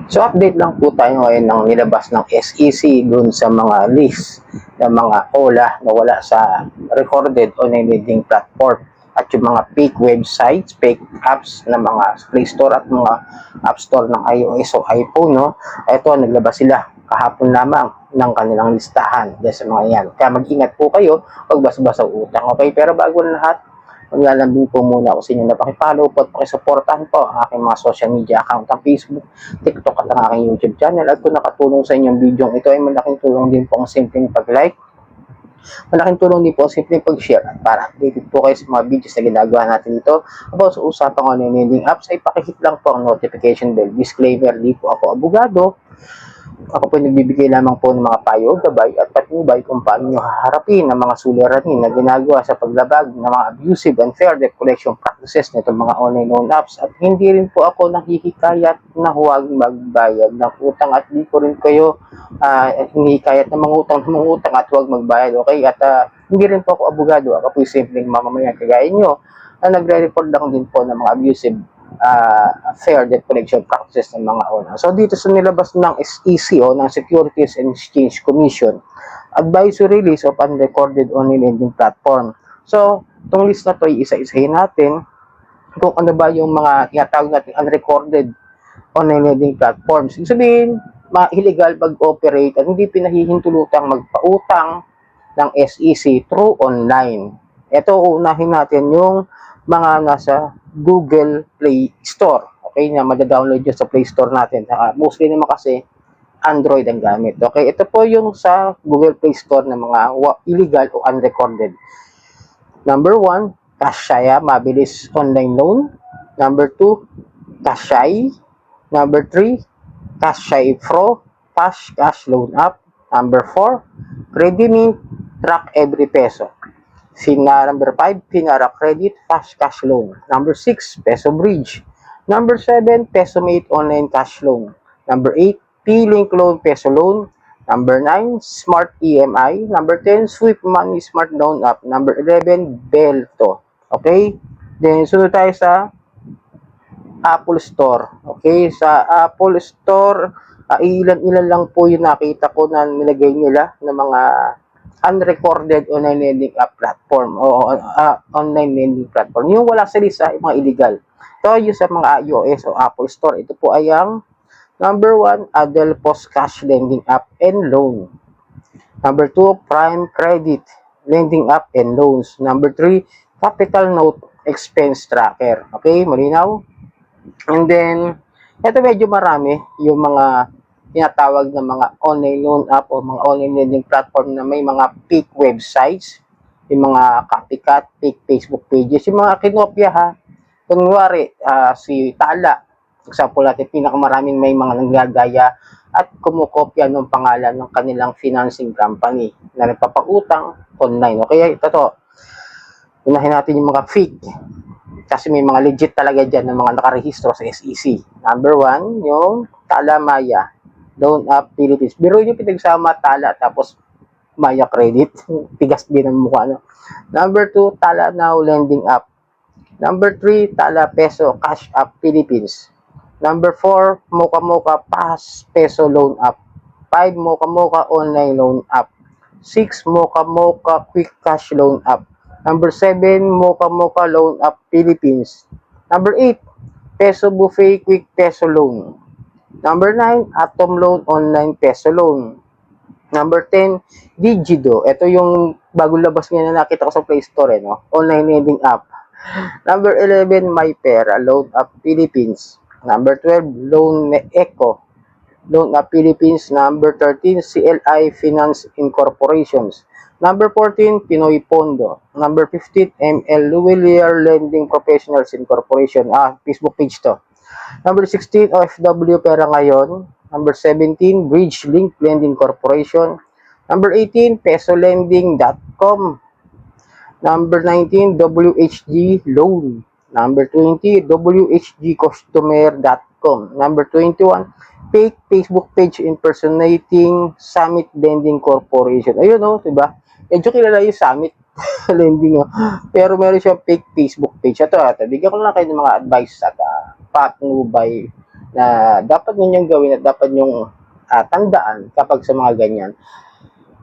So update lang po tayo ngayon ng nilabas ng SEC dun sa mga list ng mga OLA na wala sa recorded on a leading platform at yung mga fake websites, fake apps na mga Play Store at mga App Store ng iOS o iPhone, no? Ito, naglabas sila kahapon lamang ng kanilang listahan dyan sa mga yan. Kaya mag-ingat po kayo pag basa-basa utang. Okay, pero bago na lahat, maglalambing po muna ako sa inyo na pakipollow po at pakisuportahan po ang aking mga social media account ang Facebook, TikTok at ang aking YouTube channel. At kung nakatulong sa inyong video ito ay malaking tulong din po ang simpleng pag-like, malaking tulong din po ang simpleng pag-share at para updated po kayo sa mga videos na ginagawa natin ito. About sa usapang online lending apps ay pakihit lang po ang notification bell. Disclaimer, di po ako abogado. Ako po nagbibigay lamang po ng mga payo, gabay at patnubay kung paano nyo haharapin ang mga suliranin na ginagawa sa paglabag ng mga abusive and fair debt collection practices nitong mga online loan apps. At hindi rin po ako nakikikayat na huwag magbayad ng utang at di ko rin kayo hinihikayat na mangutang at huwag magbayad. Okay? At hindi rin po ako abogado. Ako po simpleng mamamayan kagaya nyo na nagre-report lang din po ng mga abusive fair debt collection practices ng mga owner. So dito sa nilabas ng SEC o ng Securities and Exchange Commission, advisory list of unrecorded online lending platform. So, itong list na to isa-isahin natin kung ano ba yung mga tinatawag natin unrecorded online lending platforms. Ibig sabihin, mga illegal pag-operate at hindi pinahihintulutang magpautang ng SEC through online. Ito, unahin natin yung mga nasa Google Play Store. Okay, na madadownload yun sa Play Store natin. Mostly naman kasi Android ang gamit. Okay, ito po yung sa Google Play Store ng mga illegal o unrecorded. Number 1, Kashaya, mabilis online loan. Number 2, Kashay. Number 3, Kashay Pro, Cash Loan App. Number 4, Credimint, track every peso. Number 5, Finara Credit, Fast Cash Loan. Number 6, Peso Bridge. Number 7, PesoMate Online Cash Loan. Number 8, P-Link Loan Peso Loan. Number 9, Smart EMI. Number 10, Swift Money Smart Loan App. Number 11, Belto. Okay? Then, sunod tayo sa Apple Store. Okay? Sa Apple Store, ilan-ilan lang po yung nakita ko na nilagay nila ng mga unrecorded online lending app platform o online lending platform. Yung wala sa lista ay mga illegal. So, yung sa mga iOS o Apple Store, ito po ay ang number 1, Adelpos Cash Lending App and Loan. Number 2, Prime Credit Lending App and Loans. Number 3, Capital Note Expense Tracker. Okay, malinaw? And then, ito medyo marami yung mga tinatawag na mga online loan app o mga online lending platform na may mga fake websites, yung mga copycat, fake Facebook pages, yung mga kinopya ha. Kunwari, si Tala, example natin, pinakamaraming may mga nanggagaya at kumukopya ng pangalan ng kanilang financing company na nagpapautang online. Okay, ito to. Unahin natin yung mga fake. Kasi may mga legit talaga dyan ng mga nakarehistro sa SEC. Number 1, yung Tala Maya Loan App Philippines. Biro nyo pinagsama Tala tapos Maya Credit. Tigas din ang mukha. No? Number 2, Tala Now Lending App. Number 3, Tala Peso Cash App Philippines. Number 4, Mocha Mocha Pass Peso Loan App. 5, Mocha Mocha Online Loan App. 6, Mocha Mocha Quick Cash Loan App. Number 7, Mocha Mocha Loan App Philippines. Number 8, Peso Buffet Quick Peso Loan. Number 9, Atom Loan Online Peso Loan. Number 10, Digido. Ito yung bagong labas niya na nakita ko sa Play Store, no? Online lending app. Number 11, MyPera Loan App Philippines. Number 12, Loan Eco Loan App Philippines. Number 13, CLI Finance Incorporations. Number 14, Pinoy Pondo. Number 15, ML Luwilier Lending Professionals Incorporation. Facebook page to. Number 16, OFW Pera Ngayon. Number 17, Bridge Link Lending Corporation. Number 18, PesoLending.com. Number 19, WHG Loan. Number 20, WHGCustomer.com. Number 21, Fake Facebook Page Impersonating Summit Lending Corporation. Ayun o, diba? Medyo kilala yung Summit Lending. Pero meron siyang fake Facebook page. Ito, bigyan ko lang kayo ng mga advice at patnubay na dapat ninyong gawin at dapat nyong tandaan kapag sa mga ganyan.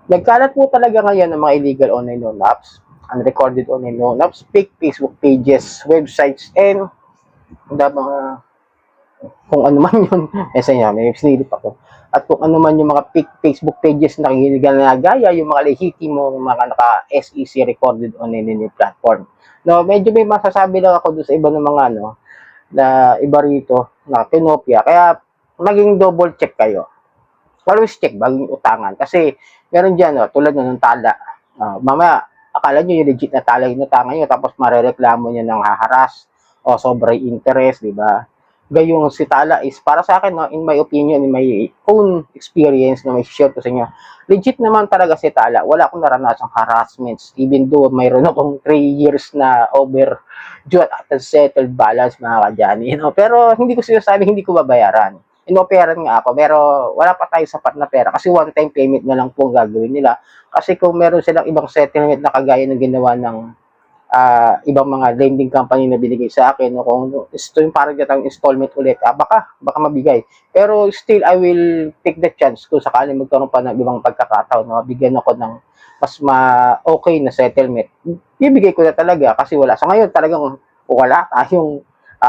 Nagkalat po talaga ngayon ng mga illegal online loan apps, unrecorded online loan apps, fake Facebook pages, websites, and mga kung ano man yun, may sinilip ako. At kung ano man yung mga Facebook pages na ginagaya, yung mga lehitimong mga naka-SEC recorded online yung platform. No, medyo may masasabi lang ako doon sa iba ng mga na iba rito na kinopya. Kaya maging double check kayo. Always check bago yung utangan. Kasi meron dyan, tulad ng tala. Mamaya, akala nyo yung legit na tala yung utangan nyo, tapos marereklamo nyo ng haharas o sobrang interest, di ba? Gayong si tala is, para sa akin, in my opinion, in my own experience na may share ko sa inyo, legit naman talaga si tala. Wala akong naranasang harassments, even though mayroon akong 3 years na overdue at settled balance, mga kadyani. Pero hindi ko sinasabi, hindi ko babayaran. Inoperan nga ako, pero wala pa tayo sapat na pera kasi one-time payment na lang po ang gagawin nila. Kasi kung meron silang ibang settlement na kagaya ng ginawa ng ibang mga lending company na binigay sa akin, kung ito yung parang gatang installment ulit, baka mabigay. Pero still, I will take the chance kung sakaling magkaroon pa ng ibang pagkakataon na mabigyan ako ng mas okay na settlement. Bibigay ko na talaga kasi wala. Sa ngayon, talagang wala tayong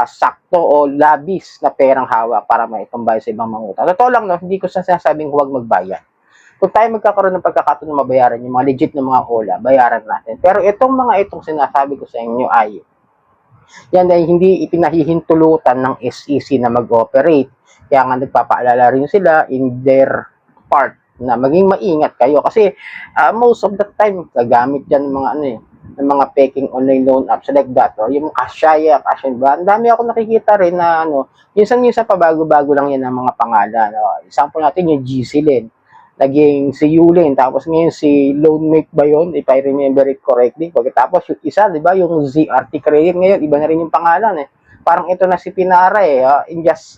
sakto o labis na perang hawak para maitambay sa ibang mga utang. Totoo lang, hindi ko sinasabing huwag magbayad. Kung tayo magkakaroon ng pagkakataon na mabayaran yung mga legit na mga OLA, bayaran natin. Pero itong sinasabi ko sa inyo ay, yan ay hindi ipinahihintulutan ng SEC na mag-operate. Kaya nga nagpapaalala rin sila in their part na maging maingat kayo. Kasi most of the time, gagamit dyan ng mga ng mga peking online loan apps like that, yung Kashaya, ba? Ang dami ako nakikita rin na minsan pa bago-bago lang yan ng mga pangalan. Example natin yung GC Lend, naging si Yulin, tapos ngayon si Loanmate ba yun, if I remember it correctly. Pagkatapos yung isa, di ba, yung ZRT Credit, ngayon iba na rin yung pangalan eh. Parang ito na si Pinara eh, in just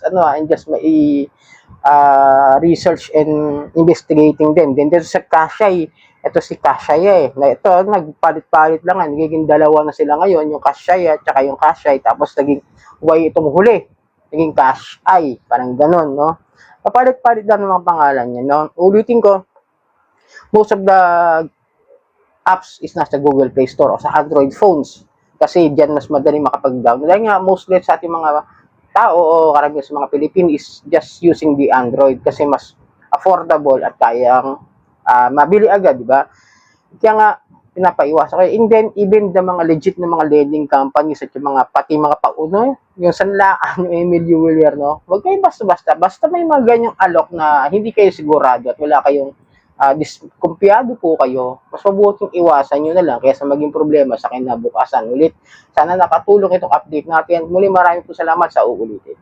research and investigating them. Then there's sa Kashay, ito si Kashay na ito, nagpalit-palit lang, nagiging dalawa na sila ngayon, yung Kashay at saka yung Kashay, tapos naging Y itong huli, naging Kashay, parang ganun, no? Papalit-palit lang ng mga pangalan niya, no? Ulitin ko, most of the apps is nasa Google Play Store o sa Android phones, kasi diyan mas madaling makapag-download. Dahil nga, mostly sa ating mga tao o karamihan sa mga Pilipino is just using the Android kasi mas affordable at kayang mabili agad, di ba? Kaya nga, pinapaiwasan kayo. And then, even the mga legit na mga lending companies at yung pati mga pauno, yung Sanlaan, yung Emilio Villar, no? Huwag kayo basta-basta. Basta may mga ganyang alok na hindi kayo sigurado at wala kayong diskumpiyado po kayo, mas mabuting iwasan nyo na lang kaysa maging problema sa kinabukasan. Ulit, sana nakatulong itong update natin. Muli, maraming po salamat sa uulitin.